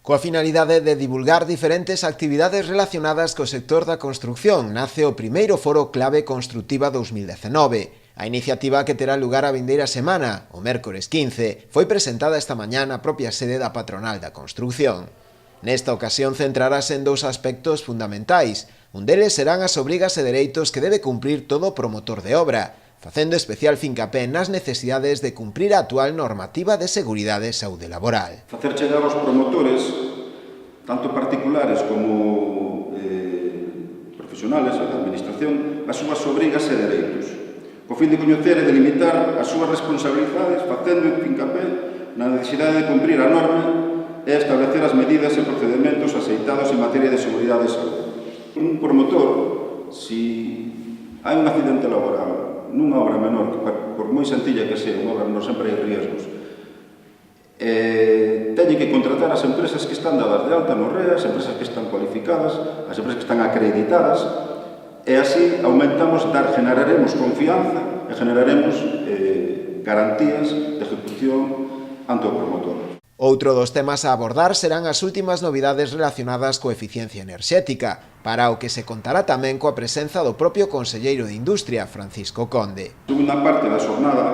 Coa finalidade de divulgar diferentes actividades relacionadas co sector da construción, nace o primeiro Foro Clave Construtiva 2019. A iniciativa, que terá lugar a vindeira semana, o mércores 15, foi presentada esta mañá na propia sede da patronal da construción. Nesta ocasión centrarase en dous aspectos fundamentais. Un deles serán as obrigas e dereitos que debe cumprir todo promotor de obra, facendo especial fincapé nas necesidades de cumprir a actual normativa de seguridade e saúde laboral. Facer chegar aos promotores, tanto particulares como profesionales da administración, as súas obrigas e dereitos, co fin de coñecer e delimitar as súas responsabilidades, facendo fincapé na necesidade de cumprir a norma e establecer as medidas e procedimentos aceitados en materia de seguridade e saúde. Un promotor, se hai un accidente laboral nunha obra menor, que por moi sencilla que sea, unha obra menor sempre hai riesgos, teñen que contratar as empresas que están dadas de alta no REA, as empresas que están cualificadas, as empresas que están acreditadas, e así generaremos confianza e generaremos garantías de ejecución ante o promotor. Outro dos temas a abordar serán as últimas novidades relacionadas coa eficiencia enerxética, para o que se contará tamén coa presenza do propio conselleiro de Industria, Francisco Conde. Na segunda parte da xornada,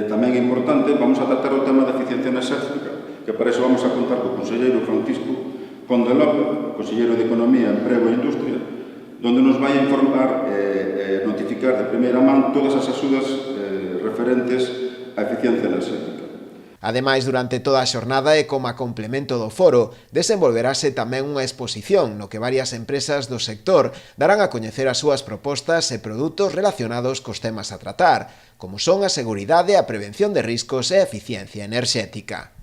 tamén é importante, vamos a tratar o tema da eficiencia enerxética, que para iso vamos a contar co conselleiro Francisco Conde López, conselleiro de Economía, Emprego e Industria, donde nos vai a informar e notificar de primeira man todas as axudas referentes á eficiencia enerxética. Ademais, durante toda a xornada e como a complemento do foro, desenvolverase tamén unha exposición no que varias empresas do sector darán a coñecer as súas propostas e produtos relacionados cos temas a tratar, como son a seguridade, a prevención de riscos e a eficiencia enerxética.